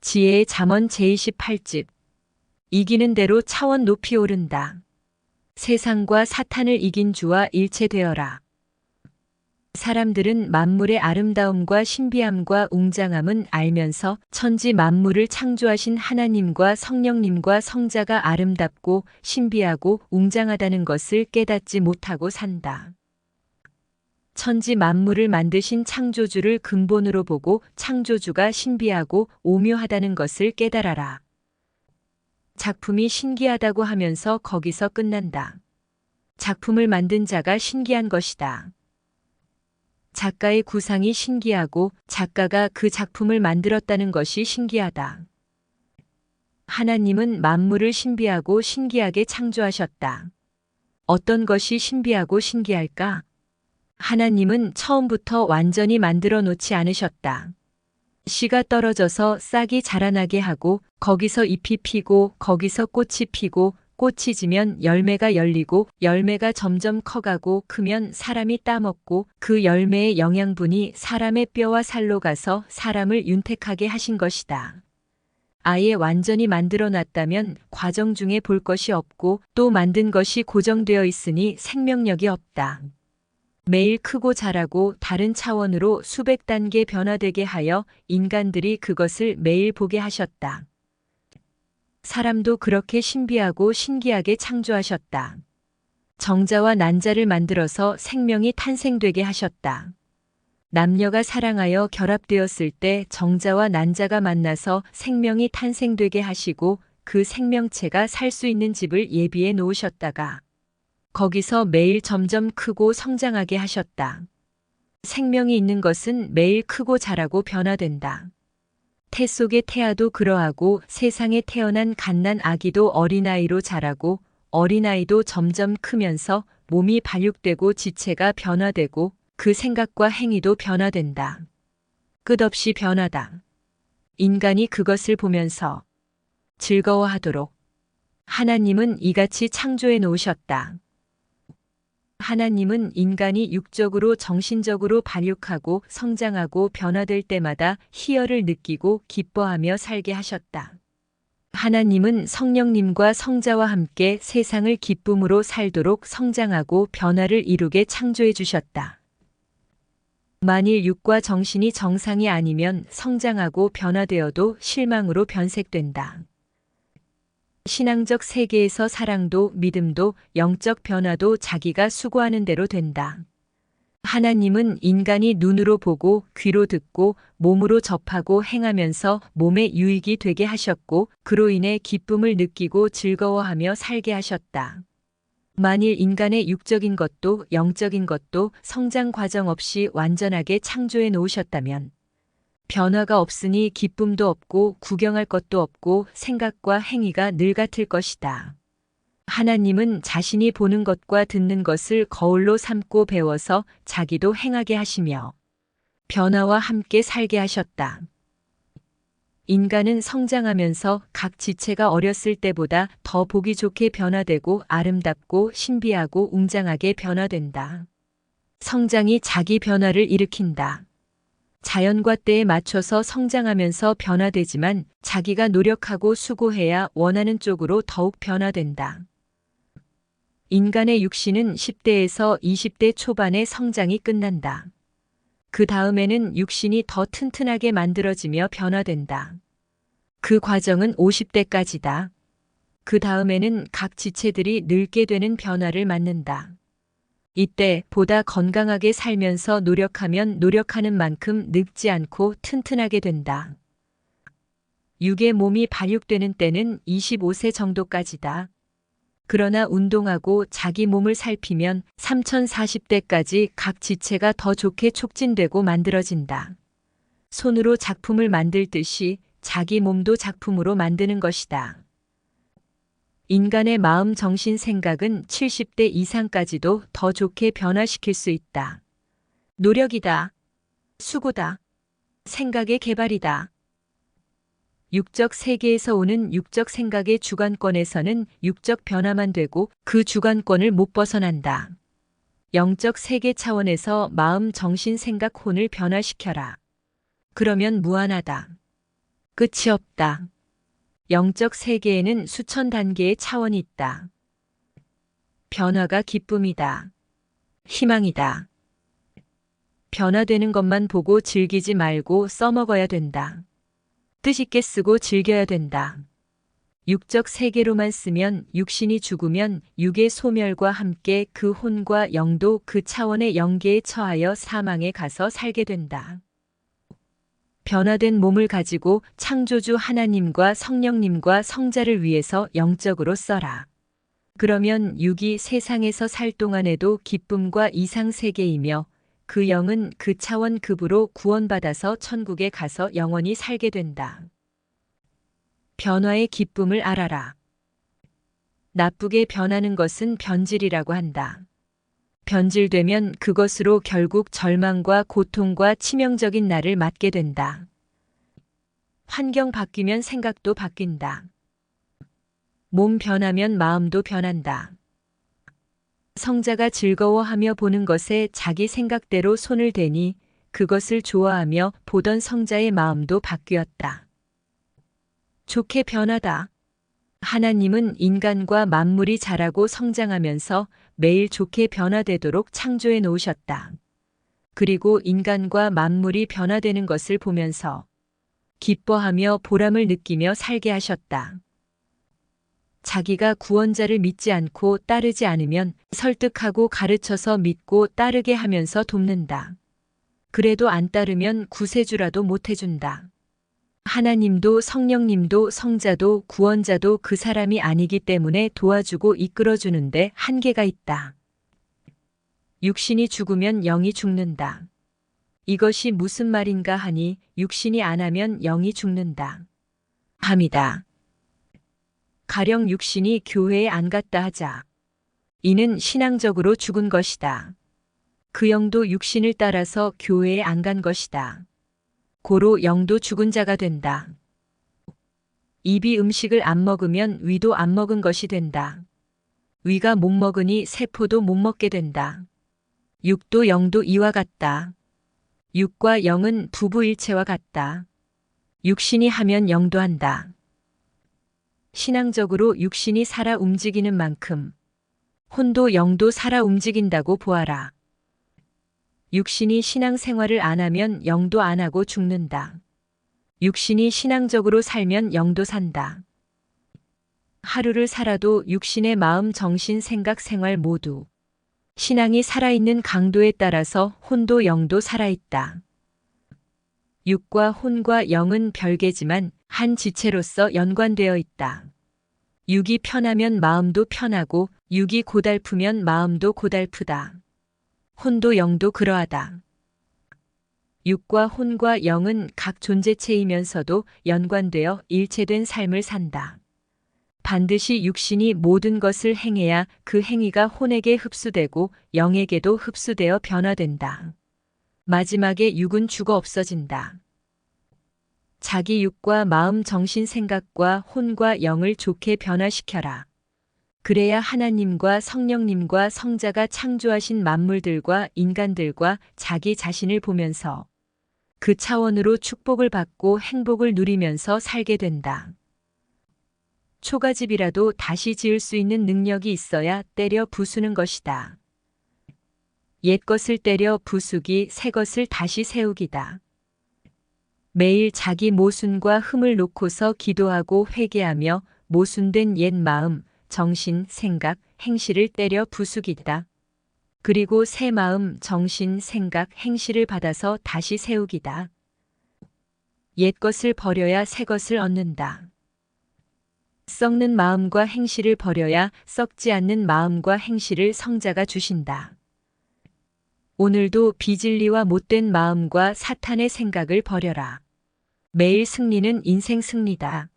지혜의 잠언 제28집. 이기는 대로 차원 높이 오른다. 세상과 사탄을 이긴 주와 일체되어라. 사람들은 만물의 아름다움과 신비함과 웅장함은 알면서 천지 만물을 창조하신 하나님과 성령님과 성자가 아름답고 신비하고 웅장하다는 것을 깨닫지 못하고 산다. 천지 만물을 만드신 창조주를 근본으로 보고 창조주가 신비하고 오묘하다는 것을 깨달아라. 작품이 신기하다고 하면서 거기서 끝난다. 작품을 만든 자가 신기한 것이다. 작가의 구상이 신기하고 작가가 그 작품을 만들었다는 것이 신기하다. 하나님은 만물을 신비하고 신기하게 창조하셨다. 어떤 것이 신비하고 신기할까? 하나님은 처음부터 완전히 만들어 놓지 않으셨다. 씨가 떨어져서 싹이 자라나게 하고 거기서 잎이 피고 거기서 꽃이 피고 꽃이 지면 열매가 열리고 열매가 점점 커가고 크면 사람이 따먹고 그 열매의 영양분이 사람의 뼈와 살로 가서 사람을 윤택하게 하신 것이다. 아예 완전히 만들어 놨다면 과정 중에 볼 것이 없고 또 만든 것이 고정되어 있으니 생명력이 없다. 매일 크고 자라고 다른 차원으로 수백 단계 변화되게 하여 인간들이 그것을 매일 보게 하셨다. 사람도 그렇게 신비하고 신기하게 창조하셨다. 정자와 난자를 만들어서 생명이 탄생되게 하셨다. 남녀가 사랑하여 결합되었을 때 정자와 난자가 만나서 생명이 탄생되게 하시고 그 생명체가 살 수 있는 집을 예비해 놓으셨다가 거기서 매일 점점 크고 성장하게 하셨다. 생명이 있는 것은 매일 크고 자라고 변화된다. 태 속의 태아도 그러하고 세상에 태어난 갓난 아기도 어린아이로 자라고 어린아이도 점점 크면서 몸이 발육되고 지체가 변화되고 그 생각과 행위도 변화된다. 끝없이 변하다. 인간이 그것을 보면서 즐거워하도록 하나님은 이같이 창조해 놓으셨다. 하나님은 인간이 육적으로 정신적으로 발육하고 성장하고 변화될 때마다 희열을 느끼고 기뻐하며 살게 하셨다. 하나님은 성령님과 성자와 함께 세상을 기쁨으로 살도록 성장하고 변화를 이루게 창조해 주셨다. 만일 육과 정신이 정상이 아니면 성장하고 변화되어도 실망으로 변색된다. 신앙적 세계에서 사랑도 믿음도 영적 변화도 자기가 수고하는 대로 된다. 하나님은 인간이 눈으로 보고 귀로 듣고 몸으로 접하고 행하면서 몸에 유익이 되게 하셨고 그로 인해 기쁨을 느끼고 즐거워하며 살게 하셨다. 만일 인간의 육적인 것도 영적인 것도 성장 과정 없이 완전하게 창조해 놓으셨다면 변화가 없으니 기쁨도 없고 구경할 것도 없고 생각과 행위가 늘 같을 것이다. 하나님은 자신이 보는 것과 듣는 것을 거울로 삼고 배워서 자기도 행하게 하시며 변화와 함께 살게 하셨다. 인간은 성장하면서 각 지체가 어렸을 때보다 더 보기 좋게 변화되고 아름답고 신비하고 웅장하게 변화된다. 성장이 자기 변화를 일으킨다. 자연과 때에 맞춰서 성장하면서 변화되지만 자기가 노력하고 수고해야 원하는 쪽으로 더욱 변화된다. 인간의 육신은 10대에서 20대 초반의 성장이 끝난다. 그 다음에는 육신이 더 튼튼하게 만들어지며 변화된다. 그 과정은 50대까지다. 그 다음에는 각 지체들이 늙게 되는 변화를 맞는다. 이때 보다 건강하게 살면서 노력하면 노력하는 만큼 늙지 않고 튼튼하게 된다. 육의 몸이 발육되는 때는 25세 정도까지다. 그러나 운동하고 자기 몸을 살피면 3040대까지 각 지체가 더 좋게 촉진되고 만들어진다. 손으로 작품을 만들 듯이 자기 몸도 작품으로 만드는 것이다. 인간의 마음, 정신, 생각은 70대 이상까지도 더 좋게 변화시킬 수 있다. 노력이다. 수고다. 생각의 개발이다. 육적 세계에서 오는 육적 생각의 주관권에서는 육적 변화만 되고 그 주관권을 못 벗어난다. 영적 세계 차원에서 마음, 정신, 생각, 혼을 변화시켜라. 그러면 무한하다. 끝이 없다. 영적 세계에는 수천 단계의 차원이 있다. 변화가 기쁨이다. 희망이다. 변화되는 것만 보고 즐기지 말고 써먹어야 된다. 뜻있게 쓰고 즐겨야 된다. 육적 세계로만 쓰면 육신이 죽으면 육의 소멸과 함께 그 혼과 영도 그 차원의 영계에 처하여 사망에 가서 살게 된다. 변화된 몸을 가지고 창조주 하나님과 성령님과 성자를 위해서 영적으로 써라. 그러면 육이 세상에서 살 동안에도 기쁨과 이상 세계이며 그 영은 그 차원 급으로 구원받아서 천국에 가서 영원히 살게 된다. 변화의 기쁨을 알아라. 나쁘게 변하는 것은 변질이라고 한다. 변질되면 그것으로 결국 절망과 고통과 치명적인 날을 맞게 된다. 환경 바뀌면 생각도 바뀐다. 몸 변하면 마음도 변한다. 성자가 즐거워하며 보는 것에 자기 생각대로 손을 대니 그것을 좋아하며 보던 성자의 마음도 바뀌었다. 좋게 변하다. 하나님은 인간과 만물이 자라고 성장하면서 매일 좋게 변화되도록 창조해 놓으셨다. 그리고 인간과 만물이 변화되는 것을 보면서 기뻐하며 보람을 느끼며 살게 하셨다. 자기가 구원자를 믿지 않고 따르지 않으면 설득하고 가르쳐서 믿고 따르게 하면서 돕는다. 그래도 안 따르면 구세주라도 못 해준다. 하나님도 성령님도 성자도 구원자도 그 사람이 아니기 때문에 도와주고 이끌어주는데 한계가 있다. 육신이 죽으면 영이 죽는다. 이것이 무슨 말인가 하니 육신이 안 하면 영이 죽는다. 함이다. 가령 육신이 교회에 안 갔다 하자. 이는 신앙적으로 죽은 것이다. 그 영도 육신을 따라서 교회에 안 간 것이다. 고로 영도 죽은 자가 된다. 입이 음식을 안 먹으면 위도 안 먹은 것이 된다. 위가 못 먹으니 세포도 못 먹게 된다. 육도 영도 이와 같다. 육과 영은 부부일체와 같다. 육신이 하면 영도 한다. 신앙적으로 육신이 살아 움직이는 만큼 혼도 영도 살아 움직인다고 보아라. 육신이 신앙생활을 안 하면 영도 안 하고 죽는다. 육신이 신앙적으로 살면 영도 산다. 하루를 살아도 육신의 마음, 정신, 생각, 생활 모두 신앙이 살아있는 강도에 따라서 혼도 영도 살아있다. 육과 혼과 영은 별개지만 한 지체로서 연관되어 있다. 육이 편하면 마음도 편하고 육이 고달프면 마음도 고달프다. 혼도 영도 그러하다. 육과 혼과 영은 각 존재체이면서도 연관되어 일체된 삶을 산다. 반드시 육신이 모든 것을 행해야 그 행위가 혼에게 흡수되고 영에게도 흡수되어 변화된다. 마지막에 육은 죽어 없어진다. 자기 육과 마음, 정신, 생각과 혼과 영을 좋게 변화시켜라. 그래야 하나님과 성령님과 성자가 창조하신 만물들과 인간들과 자기 자신을 보면서 그 차원으로 축복을 받고 행복을 누리면서 살게 된다. 초가집이라도 다시 지을 수 있는 능력이 있어야 때려 부수는 것이다. 옛 것을 때려 부수기, 새 것을 다시 세우기다. 매일 자기 모순과 흠을 놓고서 기도하고 회개하며 모순된 옛 마음, 정신, 생각, 행실을 때려 부수기다. 그리고 새 마음, 정신, 생각, 행실을 받아서 다시 세우기다. 옛 것을 버려야 새 것을 얻는다. 썩는 마음과 행실을 버려야 썩지 않는 마음과 행실을 성자가 주신다. 오늘도 비진리와 못된 마음과 사탄의 생각을 버려라. 매일 승리는 인생 승리다.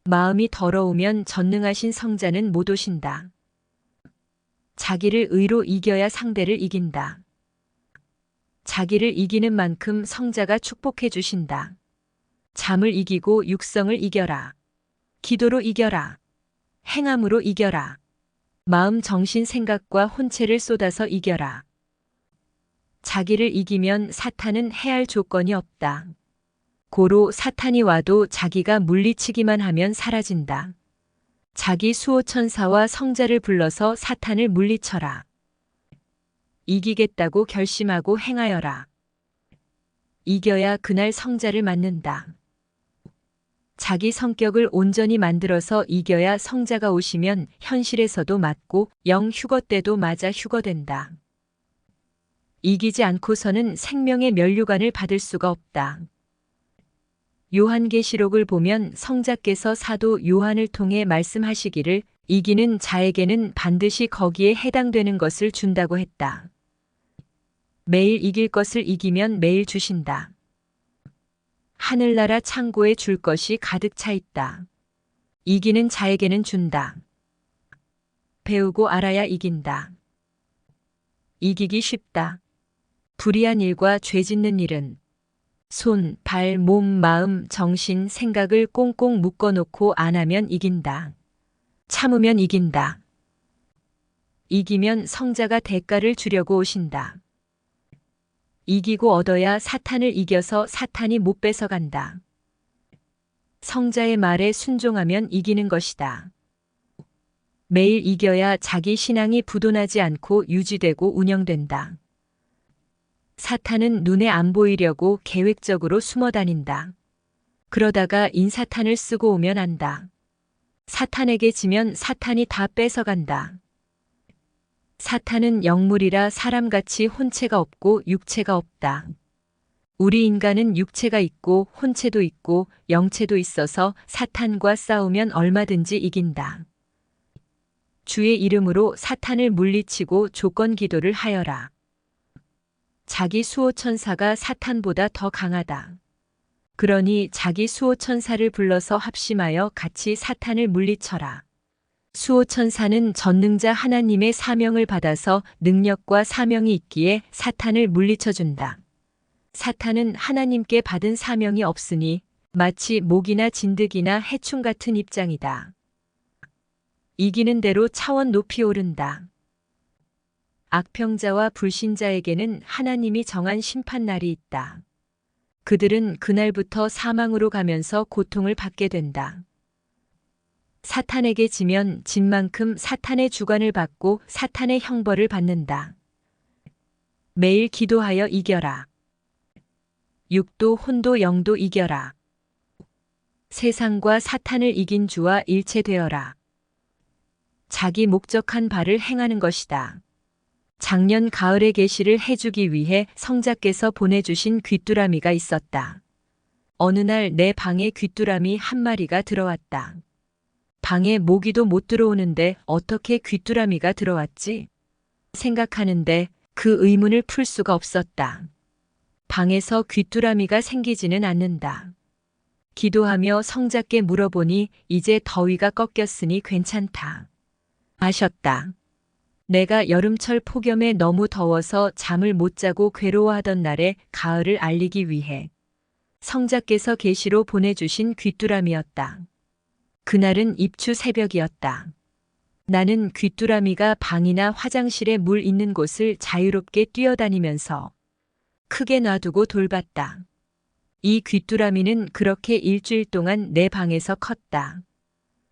마음이 더러우면 전능하신 성자는 못 오신다. 자기를 의로 이겨야 상대를 이긴다. 자기를 이기는 만큼 성자가 축복해 주신다. 잠을 이기고 육성을 이겨라. 기도로 이겨라. 행함으로 이겨라. 마음, 정신, 생각과 혼체를 쏟아서 이겨라. 자기를 이기면 사탄은 해할 조건이 없다. 고로 사탄이 와도 자기가 물리치기만 하면 사라진다. 자기 수호천사와 성자를 불러서 사탄을 물리쳐라. 이기겠다고 결심하고 행하여라. 이겨야 그날 성자를 맞는다. 자기 성격을 온전히 만들어서 이겨야 성자가 오시면 현실에서도 맞고 영 휴거 때도 맞아 휴거된다. 이기지 않고서는 생명의 면류관을 받을 수가 없다. 요한계시록을 보면 성자께서 사도 요한을 통해 말씀하시기를 이기는 자에게는 반드시 거기에 해당되는 것을 준다고 했다. 매일 이길 것을 이기면 매일 주신다. 하늘나라 창고에 줄 것이 가득 차 있다. 이기는 자에게는 준다. 배우고 알아야 이긴다. 이기기 쉽다. 불의한 일과 죄 짓는 일은 손, 발, 몸, 마음, 정신, 생각을 꽁꽁 묶어놓고 안 하면 이긴다. 참으면 이긴다. 이기면 성자가 대가를 주려고 오신다. 이기고 얻어야 사탄을 이겨서 사탄이 못 뺏어간다. 성자의 말에 순종하면 이기는 것이다. 매일 이겨야 자기 신앙이 부도나지 않고 유지되고 운영된다. 사탄은 눈에 안 보이려고 계획적으로 숨어 다닌다. 그러다가 인사탄을 쓰고 오면 안다. 사탄에게 지면 사탄이 다 뺏어간다. 사탄은 영물이라 사람같이 혼체가 없고 육체가 없다. 우리 인간은 육체가 있고 혼체도 있고 영체도 있어서 사탄과 싸우면 얼마든지 이긴다. 주의 이름으로 사탄을 물리치고 조건 기도를 하여라. 자기 수호천사가 사탄보다 더 강하다. 그러니 자기 수호천사를 불러서 합심하여 같이 사탄을 물리쳐라. 수호천사는 전능자 하나님의 사명을 받아서 능력과 사명이 있기에 사탄을 물리쳐준다. 사탄은 하나님께 받은 사명이 없으니 마치 모기나 진드기나 해충 같은 입장이다. 이기는 대로 차원 높이 오른다. 악평자와 불신자에게는 하나님이 정한 심판날이 있다. 그들은 그날부터 사망으로 가면서 고통을 받게 된다. 사탄에게 지면 진 만큼 사탄의 주관을 받고 사탄의 형벌을 받는다. 매일 기도하여 이겨라. 육도 혼도 영도 이겨라. 세상과 사탄을 이긴 주와 일체되어라. 자기 목적한 바를 행하는 것이다. 작년 가을의 계시를 해주기 위해 성자께서 보내주신 귀뚜라미가 있었다. 어느 날 내 방에 귀뚜라미 한 마리가 들어왔다. 방에 모기도 못 들어오는데 어떻게 귀뚜라미가 들어왔지? 생각하는데 그 의문을 풀 수가 없었다. 방에서 귀뚜라미가 생기지는 않는다. 기도하며 성자께 물어보니 이제 더위가 꺾였으니 괜찮다. 하셨다. 내가 여름철 폭염에 너무 더워서 잠을 못 자고 괴로워하던 날에 가을을 알리기 위해 성자께서 계시로 보내주신 귀뚜라미였다. 그날은 입추 새벽이었다. 나는 귀뚜라미가 방이나 화장실에 물 있는 곳을 자유롭게 뛰어다니면서 크게 놔두고 돌봤다. 이 귀뚜라미는 그렇게 일주일 동안 내 방에서 컸다.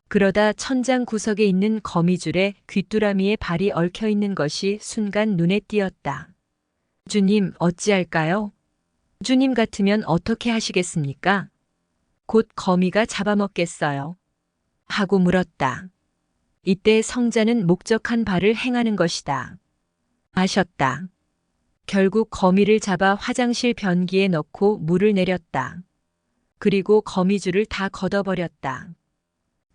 그러다 천장 구석에 있는 거미줄에 귀뚜라미의 발이 얽혀 있는 것이 순간 눈에 띄었다. 주님, 어찌할까요? 주님 같으면 어떻게 하시겠습니까? 곧 거미가 잡아먹겠어요. 하고 물었다. 이때 성자는 목적한 바를 행하는 것이다. 하셨다. 결국 거미를 잡아 화장실 변기에 넣고 물을 내렸다. 그리고 거미줄을 다 걷어버렸다.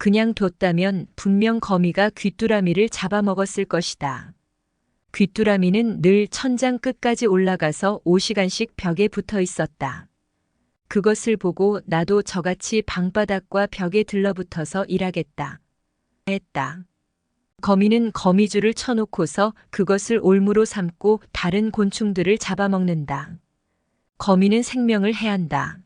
그냥 뒀다면 분명 거미가 귀뚜라미를 잡아먹었을 것이다. 귀뚜라미는 늘 천장 끝까지 올라가서 5시간씩 벽에 붙어 있었다. 그것을 보고 나도 저같이 방바닥과 벽에 들러붙어서 일하겠다. 했다. 거미는 거미줄을 쳐놓고서 그것을 올무로 삼고 다른 곤충들을 잡아먹는다. 거미는 생명을 해한다.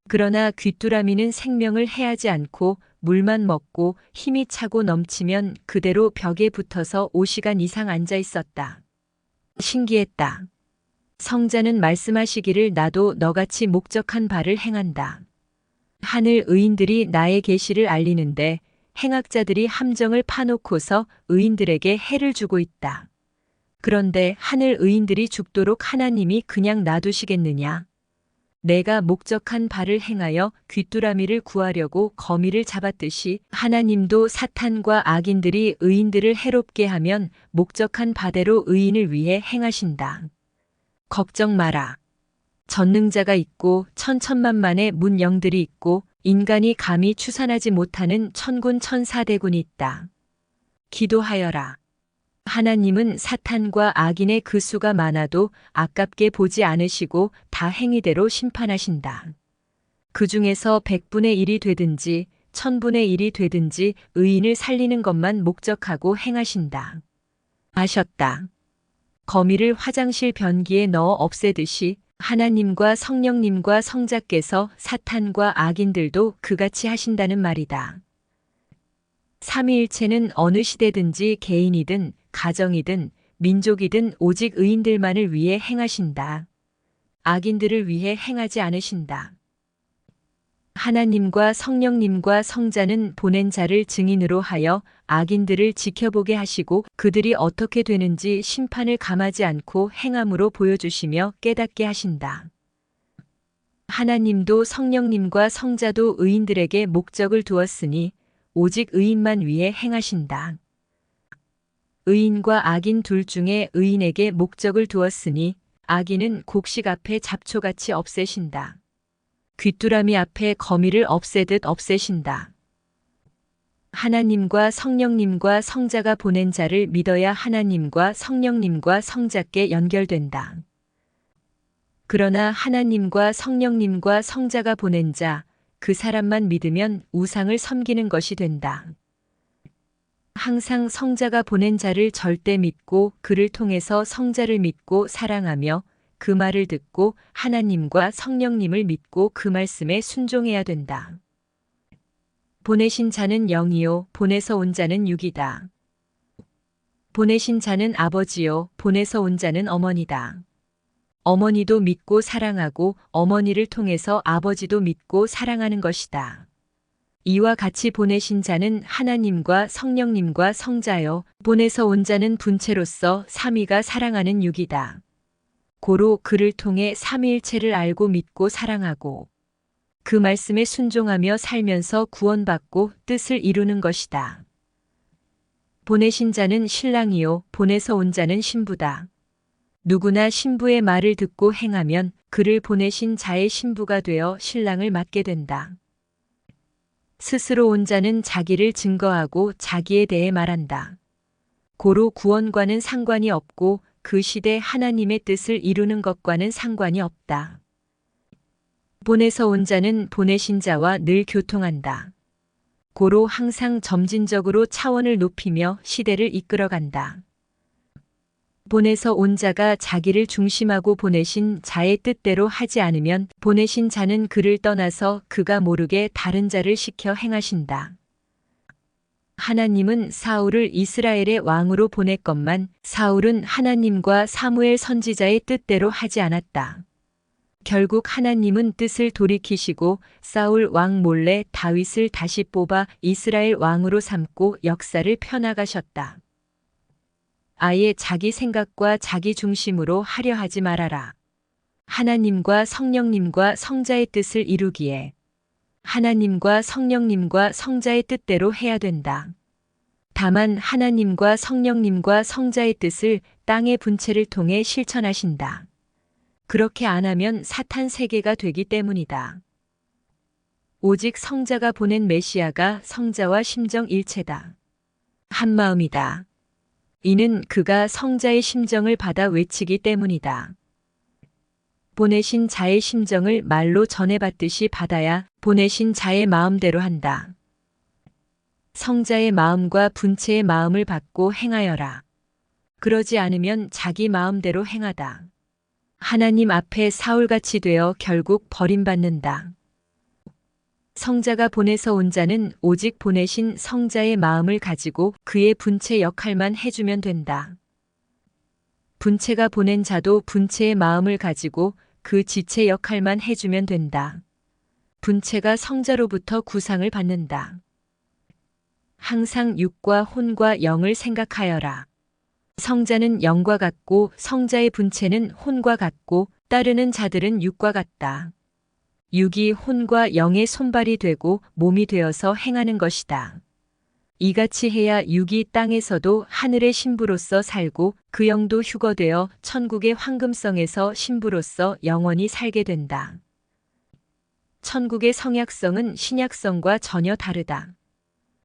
그러나 귀뚜라미는 생명을 해하지 않고 물만 먹고 힘이 차고 넘치면 그대로 벽에 붙어서 5시간 이상 앉아 있었다. 신기했다. 성자는 말씀하시기를 나도 너같이 목적한 바를 행한다. 하늘 의인들이 나의 계시를 알리는데 행악자들이 함정을 파놓고서 의인들에게 해를 주고 있다. 그런데 하늘 의인들이 죽도록 하나님이 그냥 놔두시겠느냐? 내가 목적한 바를 행하여 귀뚜라미를 구하려고 거미를 잡았듯이 하나님도 사탄과 악인들이 의인들을 해롭게 하면 목적한 바대로 의인을 위해 행하신다. 걱정 마라. 전능자가 있고 천천만만의 문영들이 있고 인간이 감히 추산하지 못하는 천군 천사대군이 있다. 기도하여라. 하나님은 사탄과 악인의 그 수가 많아도 아깝게 보지 않으시고 다 행위대로 심판하신다. 그 중에서 100분의 1이 되든지 1000분의 1이 되든지 의인을 살리는 것만 목적하고 행하신다. 아셨다. 거미를 화장실 변기에 넣어 없애듯이 하나님과 성령님과 성자께서 사탄과 악인들도 그같이 하신다는 말이다. 삼위일체는 어느 시대든지 개인이든 가정이든 민족이든 오직 의인들만을 위해 행하신다. 악인들을 위해 행하지 않으신다. 하나님과 성령님과 성자는 보낸 자를 증인으로 하여 악인들을 지켜보게 하시고 그들이 어떻게 되는지 심판을 감하지 않고 행함으로 보여주시며 깨닫게 하신다. 하나님도 성령님과 성자도 의인들에게 목적을 두었으니 오직 의인만 위해 행하신다. 의인과 악인 둘 중에 의인에게 목적을 두었으니 악인은 곡식 앞에 잡초같이 없애신다. 귀뚜라미 앞에 거미를 없애듯 없애신다. 하나님과 성령님과 성자가 보낸 자를 믿어야 하나님과 성령님과 성자께 연결된다. 그러나 하나님과 성령님과 성자가 보낸 자, 그 사람만 믿으면 우상을 섬기는 것이 된다. 항상 성자가 보낸 자를 절대 믿고 그를 통해서 성자를 믿고 사랑하며 그 말을 듣고 하나님과 성령님을 믿고 그 말씀에 순종해야 된다. 보내신 자는 영이요 보내서 온 자는 육이다. 보내신 자는 아버지요 보내서 온 자는 어머니다. 어머니도 믿고 사랑하고 어머니를 통해서 아버지도 믿고 사랑하는 것이다. 이와 같이 보내신 자는 하나님과 성령님과 성자요 보내서 온 자는 분체로서 삼위가 사랑하는 육이다. 고로 그를 통해 삼위일체를 알고 믿고 사랑하고 그 말씀에 순종하며 살면서 구원받고 뜻을 이루는 것이다. 보내신 자는 신랑이요 보내서 온 자는 신부다. 누구나 신부의 말을 듣고 행하면 그를 보내신 자의 신부가 되어 신랑을 맡게 된다. 스스로 온 자는 자기를 증거하고 자기에 대해 말한다. 고로 구원과는 상관이 없고 그 시대 하나님의 뜻을 이루는 것과는 상관이 없다. 보내서 온 자는 보내신 자와 늘 교통한다. 고로 항상 점진적으로 차원을 높이며 시대를 이끌어간다. 보내서 온 자가 자기를 중심하고 보내신 자의 뜻대로 하지 않으면 보내신 자는 그를 떠나서 그가 모르게 다른 자를 시켜 행하신다. 하나님은 사울을 이스라엘의 왕으로 보냈건만 사울은 하나님과 사무엘 선지자의 뜻대로 하지 않았다. 결국 하나님은 뜻을 돌이키시고 사울 왕 몰래 다윗을 다시 뽑아 이스라엘 왕으로 삼고 역사를 펴나가셨다. 아예 자기 생각과 자기 중심으로 하려 하지 말아라. 하나님과 성령님과 성자의 뜻을 이루기에 하나님과 성령님과 성자의 뜻대로 해야 된다. 다만 하나님과 성령님과 성자의 뜻을 땅의 분체를 통해 실천하신다. 그렇게 안 하면 사탄 세계가 되기 때문이다. 오직 성자가 보낸 메시아가 성자와 심정 일체다. 한마음이다. 이는 그가 성자의 심정을 받아 외치기 때문이다. 보내신 자의 심정을 말로 전해받듯이 받아야 보내신 자의 마음대로 한다. 성자의 마음과 분체의 마음을 받고 행하여라. 그러지 않으면 자기 마음대로 행하다. 하나님 앞에 사울같이 되어 결국 버림받는다. 성자가 보내서 온 자는 오직 보내신 성자의 마음을 가지고 그의 분체 역할만 해주면 된다. 분체가 보낸 자도 분체의 마음을 가지고 그 지체 역할만 해주면 된다. 분체가 성자로부터 구상을 받는다. 항상 육과 혼과 영을 생각하여라. 성자는 영과 같고 성자의 분체는 혼과 같고 따르는 자들은 육과 같다. 육이 혼과 영의 손발이 되고 몸이 되어서 행하는 것이다. 이같이 해야 육이 땅에서도 하늘의 신부로서 살고 그 영도 휴거되어 천국의 황금성에서 신부로서 영원히 살게 된다. 천국의 성약성은 신약성과 전혀 다르다.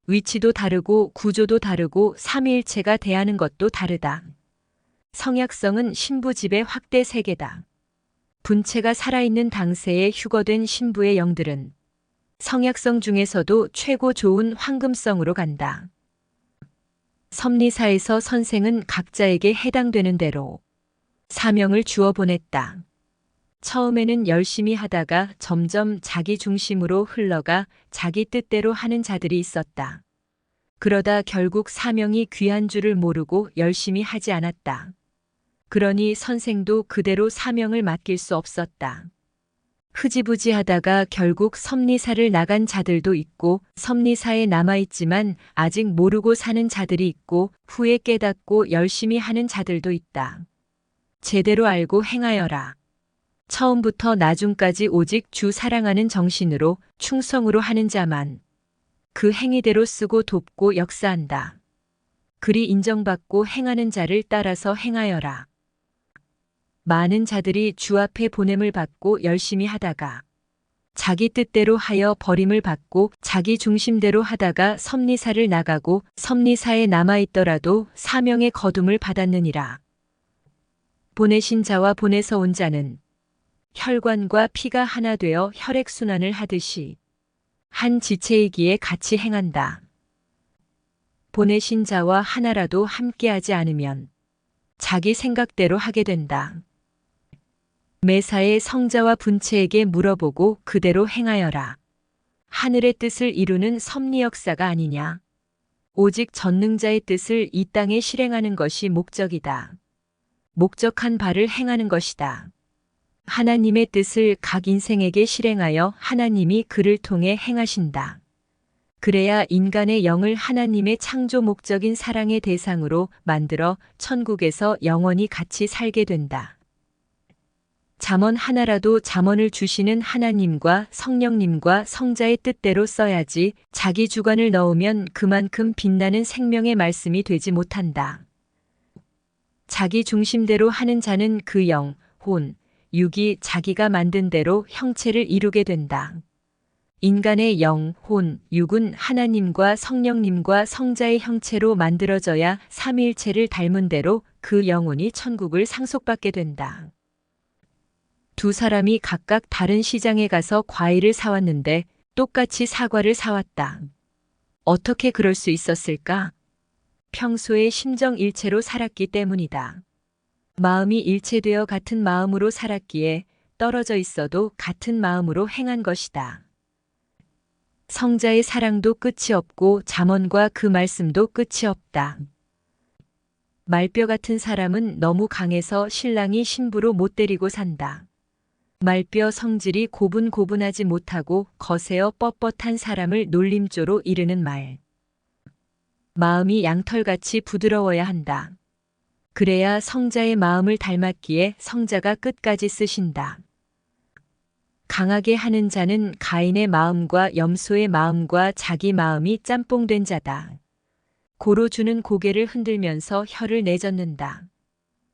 위치도 다르고 구조도 다르고 삼위일체가 대하는 것도 다르다. 성약성은 신부집의 확대 세계다. 분체가 살아있는 당세에 휴거된 신부의 영들은 성약성 중에서도 최고 좋은 황금성으로 간다. 섭리사에서 선생은 각자에게 해당되는 대로 사명을 주어 보냈다. 처음에는 열심히 하다가 점점 자기 중심으로 흘러가 자기 뜻대로 하는 자들이 있었다. 그러다 결국 사명이 귀한 줄을 모르고 열심히 하지 않았다. 그러니 선생도 그대로 사명을 맡길 수 없었다. 흐지부지 하다가 결국 섭리사를 나간 자들도 있고 섭리사에 남아있지만 아직 모르고 사는 자들이 있고 후에 깨닫고 열심히 하는 자들도 있다. 제대로 알고 행하여라. 처음부터 나중까지 오직 주 사랑하는 정신으로 충성으로 하는 자만 그 행위대로 쓰고 돕고 역사한다. 그리 인정받고 행하는 자를 따라서 행하여라. 많은 자들이 주 앞에 보냄을 받고 열심히 하다가 자기 뜻대로 하여 버림을 받고 자기 중심대로 하다가 섭리사를 나가고 섭리사에 남아있더라도 사명의 거둠을 받았느니라. 보내신 자와 보내서 온 자는 혈관과 피가 하나 되어 혈액순환을 하듯이 한 지체이기에 같이 행한다. 보내신 자와 하나라도 함께하지 않으면 자기 생각대로 하게 된다. 매사에 성자와 분체에게 물어보고 그대로 행하여라. 하늘의 뜻을 이루는 섭리 역사가 아니냐. 오직 전능자의 뜻을 이 땅에 실행하는 것이 목적이다. 목적한 바를 행하는 것이다. 하나님의 뜻을 각 인생에게 실행하여 하나님이 그를 통해 행하신다. 그래야 인간의 영을 하나님의 창조 목적인 사랑의 대상으로 만들어 천국에서 영원히 같이 살게 된다. 잠언 하나라도 잠언을 주시는 하나님과 성령님과 성자의 뜻대로 써야지 자기 주관을 넣으면 그만큼 빛나는 생명의 말씀이 되지 못한다. 자기 중심대로 하는 자는 그 영, 혼, 육이 자기가 만든 대로 형체를 이루게 된다. 인간의 영, 혼, 육은 하나님과 성령님과 성자의 형체로 만들어져야 삼위일체를 닮은 대로 그 영혼이 천국을 상속받게 된다. 두 사람이 각각 다른 시장에 가서 과일을 사왔는데 똑같이 사과를 사왔다. 어떻게 그럴 수 있었을까? 평소에 심정 일체로 살았기 때문이다. 마음이 일체되어 같은 마음으로 살았기에 떨어져 있어도 같은 마음으로 행한 것이다. 성자의 사랑도 끝이 없고 잠언과 그 말씀도 끝이 없다. 말뼈 같은 사람은 너무 강해서 신랑이 신부로 못 데리고 산다. 말뼈 성질이 고분고분하지 못하고 거세어 뻣뻣한 사람을 놀림조로 이르는 말. 마음이 양털같이 부드러워야 한다. 그래야 성자의 마음을 닮았기에 성자가 끝까지 쓰신다. 강하게 하는 자는 가인의 마음과 염소의 마음과 자기 마음이 짬뽕된 자다. 고로 주는 고개를 흔들면서 혀를 내젓는다.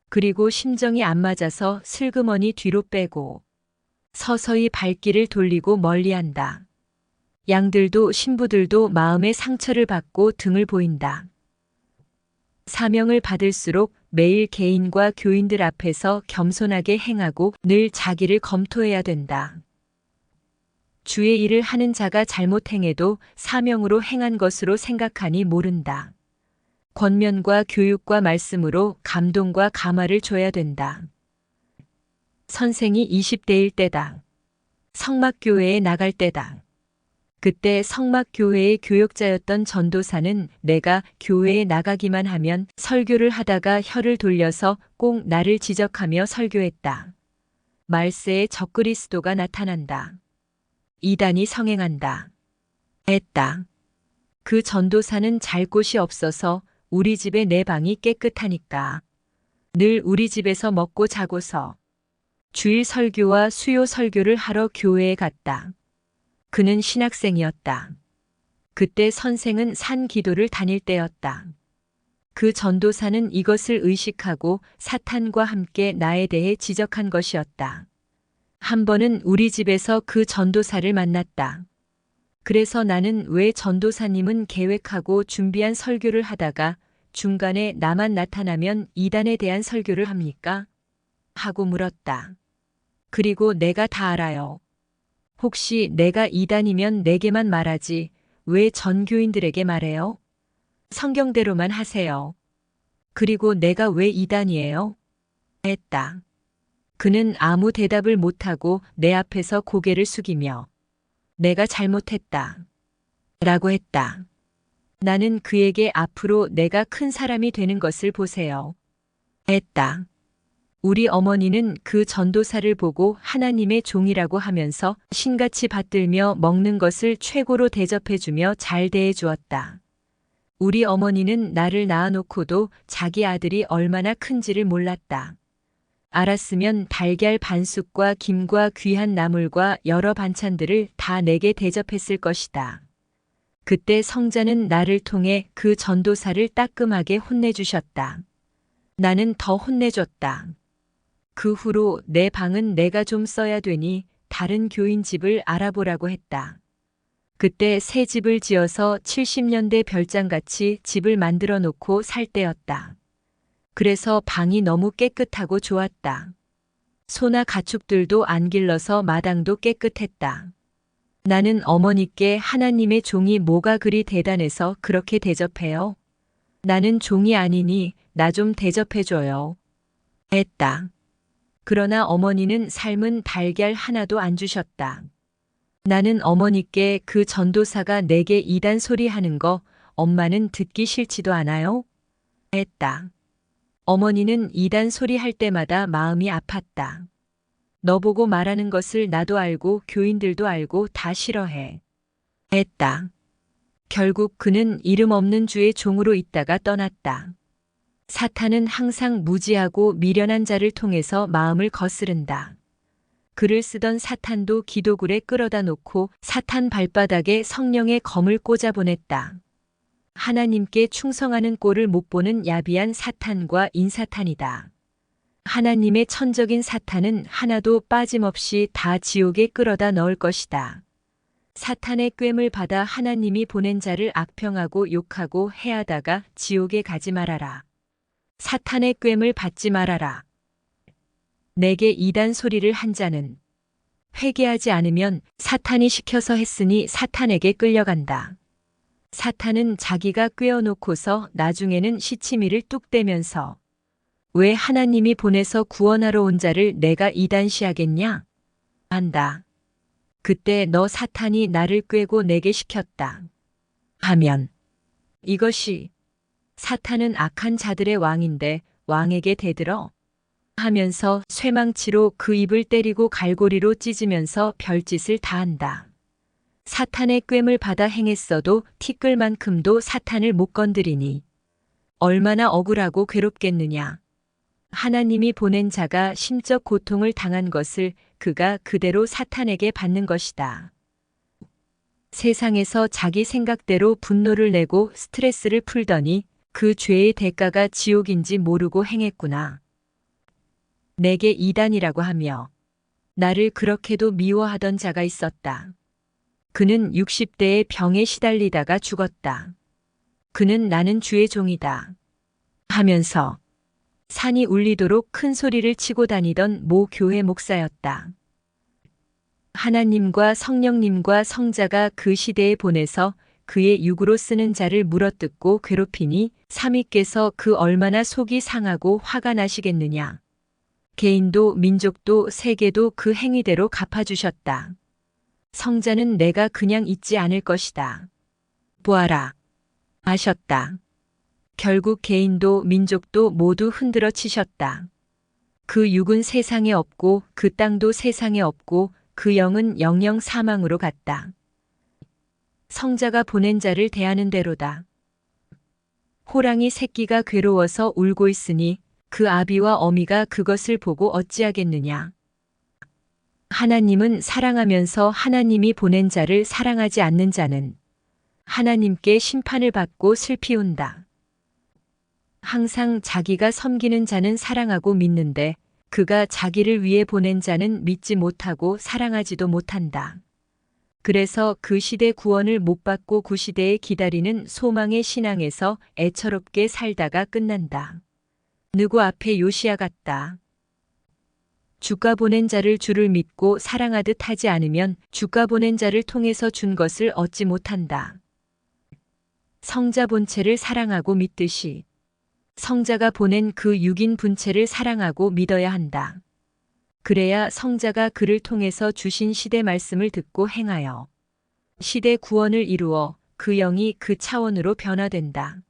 그리고 심정이 안 맞아서 슬그머니 뒤로 빼고 서서히 발길을 돌리고 멀리한다. 양들도 신부들도 마음의 상처를 받고 등을 보인다. 사명을 받을수록 매일 개인과 교인들 앞에서 겸손하게 행하고 늘 자기를 검토해야 된다. 주의 일을 하는 자가 잘못 행해도 사명으로 행한 것으로 생각하니 모른다. 권면과 교육과 말씀으로 감동과 감화를 줘야 된다. 선생이 20대일 때다. 성막교회에 나갈 때다. 그때 성막교회의 교역자였던 전도사는 내가 교회에 나가기만 하면 설교를 하다가 혀를 돌려서 꼭 나를 지적하며 설교했다. 말세에 적그리스도가 나타난다. 이단이 성행한다. 했다. 그 전도사는 잘 곳이 없어서 우리 집에 내 방이 깨끗하니까 늘 우리 집에서 먹고 자고서 주일 설교와 수요 설교를 하러 교회에 갔다. 그는 신학생이었다. 그때 선생은 산 기도를 다닐 때였다. 그 전도사는 이것을 의식하고 사탄과 함께 나에 대해 지적한 것이었다. 한 번은 우리 집에서 그 전도사를 만났다. 그래서 나는 왜 전도사님은 계획하고 준비한 설교를 하다가 중간에 나만 나타나면 이단에 대한 설교를 합니까? 하고 물었다. 그리고 내가 다 알아요. 혹시 내가 이단이면 내게만 말하지 왜 전 교인들에게 말해요? 성경대로만 하세요. 그리고 내가 왜 이단이에요? 했다. 그는 아무 대답을 못하고 내 앞에서 고개를 숙이며 내가 잘못했다. 라고 했다. 나는 그에게 앞으로 내가 큰 사람이 되는 것을 보세요. 했다. 우리 어머니는 그 전도사를 보고 하나님의 종이라고 하면서 신같이 받들며 먹는 것을 최고로 대접해주며 잘 대해주었다. 우리 어머니는 나를 낳아놓고도 자기 아들이 얼마나 큰지를 몰랐다. 알았으면 달걀 반숙과 김과 귀한 나물과 여러 반찬들을 다 내게 대접했을 것이다. 그때 성자는 나를 통해 그 전도사를 따끔하게 혼내주셨다. 나는 더 혼내줬다. 그 후로 내 방은 내가 좀 써야 되니 다른 교인 집을 알아보라고 했다. 그때 새 집을 지어서 70년대 별장같이 집을 만들어 놓고 살 때였다. 그래서 방이 너무 깨끗하고 좋았다. 소나 가축들도 안 길러서 마당도 깨끗했다. 나는 어머니께 하나님의 종이 뭐가 그리 대단해서 그렇게 대접해요? 나는 종이 아니니 나 좀 대접해줘요. 했다. 그러나 어머니는 삶은 달걀 하나도 안 주셨다. 나는 어머니께 그 전도사가 내게 이단 소리 하는 거 엄마는 듣기 싫지도 않아요? 했다. 어머니는 이단 소리 할 때마다 마음이 아팠다. 너 보고 말하는 것을 나도 알고 교인들도 알고 다 싫어해. 했다. 결국 그는 이름 없는 주의 종으로 있다가 떠났다. 사탄은 항상 무지하고 미련한 자를 통해서 마음을 거스른다. 글을 쓰던 사탄도 기도굴에 끌어다 놓고 사탄 발바닥에 성령의 검을 꽂아 보냈다. 하나님께 충성하는 꼴을 못 보는 야비한 사탄과 인사탄이다. 하나님의 천적인 사탄은 하나도 빠짐없이 다 지옥에 끌어다 넣을 것이다. 사탄의 꾀을 받아 하나님이 보낸 자를 악평하고 욕하고 해하다가 지옥에 가지 말아라. 사탄의 꾀을 받지 말아라. 내게 이단 소리를 한 자는 회개하지 않으면 사탄이 시켜서 했으니 사탄에게 끌려간다. 사탄은 자기가 꿰어놓고서 나중에는 시치미를 뚝 떼면서 왜 하나님이 보내서 구원하러 온 자를 내가 이단시하겠냐? 한다. 그때 너 사탄이 나를 꿰고 내게 시켰다. 하면 이것이 사탄은 악한 자들의 왕인데 왕에게 대들어 하면서 쇠망치로 그 입을 때리고 갈고리로 찢으면서 별짓을 다 한다. 사탄의 꾀을 받아 행했어도 티끌만큼도 사탄을 못 건드리니 얼마나 억울하고 괴롭겠느냐. 하나님이 보낸 자가 심적 고통을 당한 것을 그가 그대로 사탄에게 받는 것이다. 세상에서 자기 생각대로 분노를 내고 스트레스를 풀더니 그 죄의 대가가 지옥인지 모르고 행했구나. 내게 이단이라고 하며 나를 그렇게도 미워하던 자가 있었다. 그는 60대에 병에 시달리다가 죽었다. 그는 나는 주의 종이다. 하면서 산이 울리도록 큰 소리를 치고 다니던 모 교회 목사였다. 하나님과 성령님과 성자가 그 시대에 보내서 그의 육으로 쓰는 자를 물어뜯고 괴롭히니 삼위께서 그 얼마나 속이 상하고 화가 나시겠느냐. 개인도 민족도 세계도 그 행위대로 갚아주셨다. 성자는 내가 그냥 잊지 않을 것이다. 보아라. 하셨다. 결국 개인도 민족도 모두 흔들어 치셨다. 그 육은 세상에 없고 그 땅도 세상에 없고 그 영은 영영 사망으로 갔다. 성자가 보낸 자를 대하는 대로다. 호랑이 새끼가 괴로워서 울고 있으니 그 아비와 어미가 그것을 보고 어찌하겠느냐. 하나님은 사랑하면서 하나님이 보낸 자를 사랑하지 않는 자는 하나님께 심판을 받고 슬피 운다. 항상 자기가 섬기는 자는 사랑하고 믿는데 그가 자기를 위해 보낸 자는 믿지 못하고 사랑하지도 못한다. 그래서 그 시대 구원을 못 받고 구시대에 기다리는 소망의 신앙에서 애처롭게 살다가 끝난다. 누구 앞에 요시야 같다. 주가 보낸 자를 주를 믿고 사랑하듯 하지 않으면 주가 보낸 자를 통해서 준 것을 얻지 못한다. 성자 본체를 사랑하고 믿듯이 성자가 보낸 그 육인 분체를 사랑하고 믿어야 한다. 그래야 성자가 그를 통해서 주신 시대 말씀을 듣고 행하여 시대 구원을 이루어 그 영이 그 차원으로 변화된다.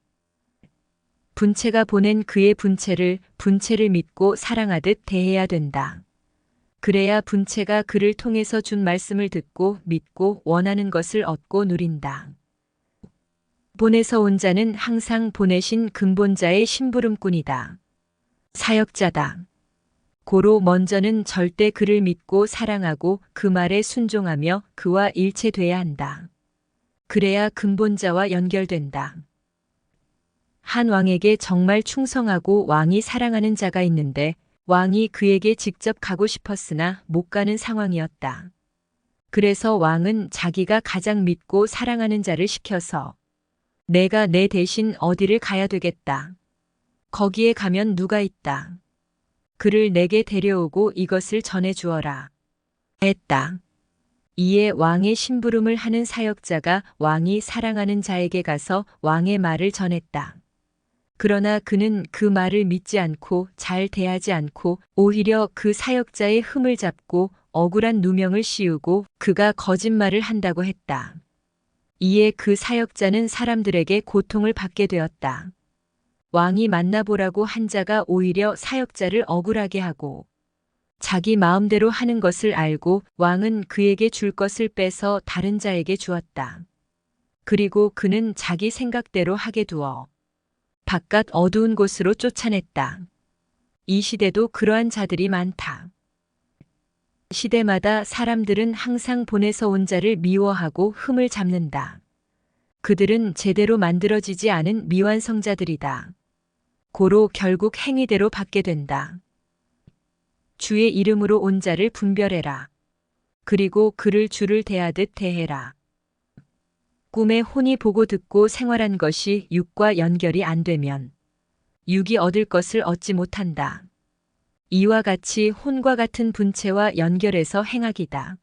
분체가 보낸 그의 분체를 믿고 사랑하듯 대해야 된다. 그래야 분체가 그를 통해서 준 말씀을 듣고 믿고 원하는 것을 얻고 누린다. 본에서 온 자는 항상 보내신 근본자의 심부름꾼이다. 사역자다. 고로 먼저는 절대 그를 믿고 사랑하고 그 말에 순종하며 그와 일체돼야 한다. 그래야 근본자와 연결된다. 한 왕에게 정말 충성하고 왕이 사랑하는 자가 있는데 왕이 그에게 직접 가고 싶었으나 못 가는 상황이었다. 그래서 왕은 자기가 가장 믿고 사랑하는 자를 시켜서 내가 내 대신 어디를 가야 되겠다. 거기에 가면 누가 있다. 그를 내게 데려오고 이것을 전해 주어라. 했다. 이에 왕의 심부름을 하는 사역자가 왕이 사랑하는 자에게 가서 왕의 말을 전했다. 그러나 그는 그 말을 믿지 않고 잘 대하지 않고 오히려 그 사역자의 흠을 잡고 억울한 누명을 씌우고 그가 거짓말을 한다고 했다. 이에 그 사역자는 사람들에게 고통을 받게 되었다. 왕이 만나보라고 한 자가 오히려 사역자를 억울하게 하고 자기 마음대로 하는 것을 알고 왕은 그에게 줄 것을 빼서 다른 자에게 주었다. 그리고 그는 자기 생각대로 하게 두어 바깥 어두운 곳으로 쫓아냈다. 이 시대도 그러한 자들이 많다. 시대마다 사람들은 항상 본에서 온 자를 미워하고 흠을 잡는다. 그들은 제대로 만들어지지 않은 미완성자들이다. 고로 결국 행위대로 받게 된다. 주의 이름으로 온 자를 분별해라. 그리고 그를 주를 대하듯 대해라. 꿈에 혼이 보고 듣고 생활한 것이 육과 연결이 안 되면 육이 얻을 것을 얻지 못한다. 이와 같이 혼과 같은 분체와 연결해서 행하기다.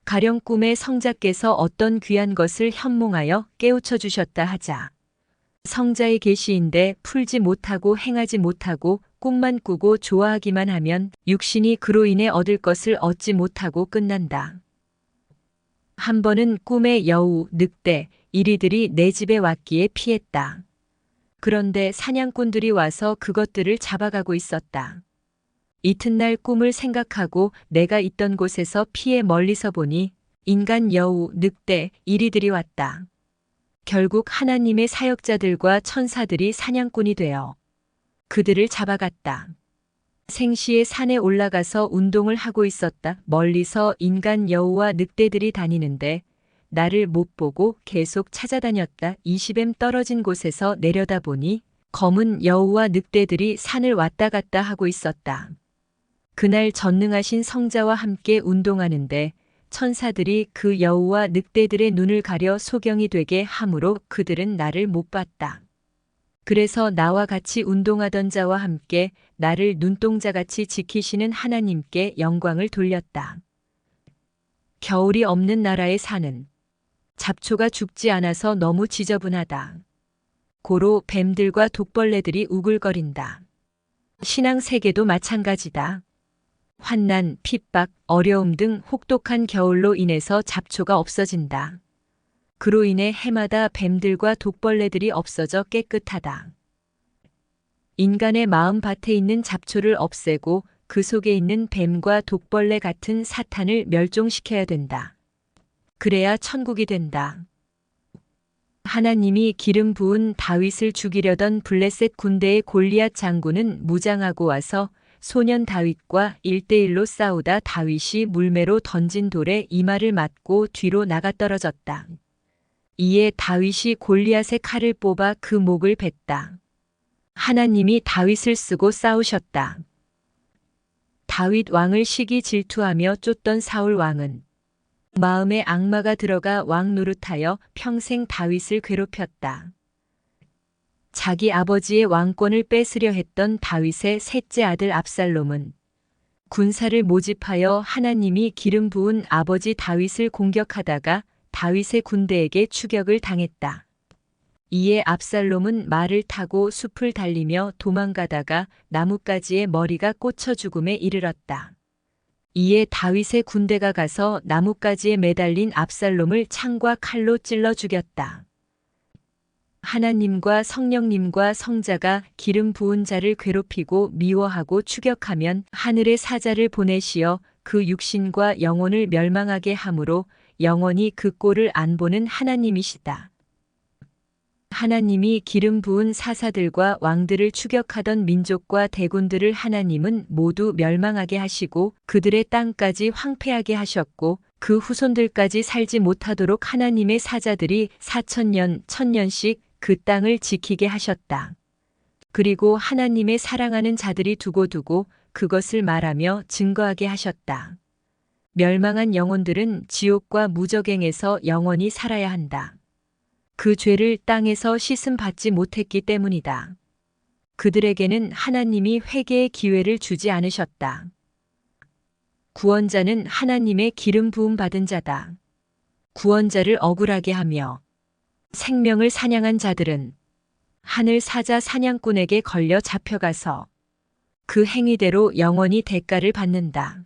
가령 꿈에 성자께서 어떤 귀한 것을 현몽하여 깨우쳐 주셨다 하자. 성자의 계시인데 풀지 못하고 행하지 못하고 꿈만 꾸고 좋아하기만 하면 육신이 그로 인해 얻을 것을 얻지 못하고 끝난다. 한 번은 꿈에 여우, 늑대, 이리들이 내 집에 왔기에 피했다. 그런데 사냥꾼들이 와서 그것들을 잡아가고 있었다. 이튿날 꿈을 생각하고 내가 있던 곳에서 피해 멀리서 보니 인간 여우, 늑대, 이리들이 왔다. 결국 하나님의 사역자들과 천사들이 사냥꾼이 되어 그들을 잡아갔다. 생시에 산에 올라가서 운동을 하고 있었다. 멀리서 인간 여우와 늑대들이 다니는데 나를 못 보고 계속 찾아다녔다. 20엠 떨어진 곳에서 내려다보니 검은 여우와 늑대들이 산을 왔다 갔다 하고 있었다. 그날 전능하신 성자와 함께 운동하는데 천사들이 그 여우와 늑대들의 눈을 가려 소경이 되게 함으로 그들은 나를 못 봤다. 그래서 나와 같이 운동하던 자와 함께 나를 눈동자같이 지키시는 하나님께 영광을 돌렸다. 겨울이 없는 나라에 사는 잡초가 죽지 않아서 너무 지저분하다. 고로 뱀들과 독벌레들이 우글거린다. 신앙 세계도 마찬가지다. 환난, 핍박, 어려움 등 혹독한 겨울로 인해서 잡초가 없어진다. 그로 인해 해마다 뱀들과 독벌레들이 없어져 깨끗하다. 인간의 마음밭에 있는 잡초를 없애고 그 속에 있는 뱀과 독벌레 같은 사탄을 멸종시켜야 된다. 그래야 천국이 된다. 하나님이 기름 부은 다윗을 죽이려던 블레셋 군대의 골리앗 장군은 무장하고 와서 소년 다윗과 1대1로 싸우다 다윗이 물매로 던진 돌에 이마를 맞고 뒤로 나가 떨어졌다. 이에 다윗이 골리앗의 칼을 뽑아 그 목을 뱄다. 하나님이 다윗을 쓰고 싸우셨다. 다윗 왕을 시기 질투하며 쫓던 사울 왕은 마음에 악마가 들어가 왕 노릇하여 평생 다윗을 괴롭혔다. 자기 아버지의 왕권을 뺏으려 했던 다윗의 셋째 아들 압살롬은 군사를 모집하여 하나님이 기름 부은 아버지 다윗을 공격하다가 다윗의 군대에게 추격을 당했다. 이에 압살롬은 말을 타고 숲을 달리며 도망가다가 나뭇가지에 머리가 꽂혀 죽음에 이르렀다. 이에 다윗의 군대가 가서 나뭇가지에 매달린 압살롬을 창과 칼로 찔러 죽였다. 하나님과 성령님과 성자가 기름 부은 자를 괴롭히고 미워하고 추격하면 하늘의 사자를 보내시어 그 육신과 영혼을 멸망하게 하므로 영원히 그 꼴을 안 보는 하나님이시다. 하나님이 기름 부은 사사들과 왕들을 추격하던 민족과 대군들을 하나님은 모두 멸망하게 하시고 그들의 땅까지 황폐하게 하셨고 그 후손들까지 살지 못하도록 하나님의 사자들이 4,000년, 1,000년씩 그 땅을 지키게 하셨다. 그리고 하나님의 사랑하는 자들이 두고두고 그것을 말하며 증거하게 하셨다. 멸망한 영혼들은 지옥과 무저갱에서 영원히 살아야 한다. 그 죄를 땅에서 씻음 받지 못했기 때문이다. 그들에게는 하나님이 회개의 기회를 주지 않으셨다. 구원자는 하나님의 기름 부음 받은 자다. 구원자를 억울하게 하며 생명을 사냥한 자들은 하늘 사자 사냥꾼에게 걸려 잡혀가서 그 행위대로 영원히 대가를 받는다.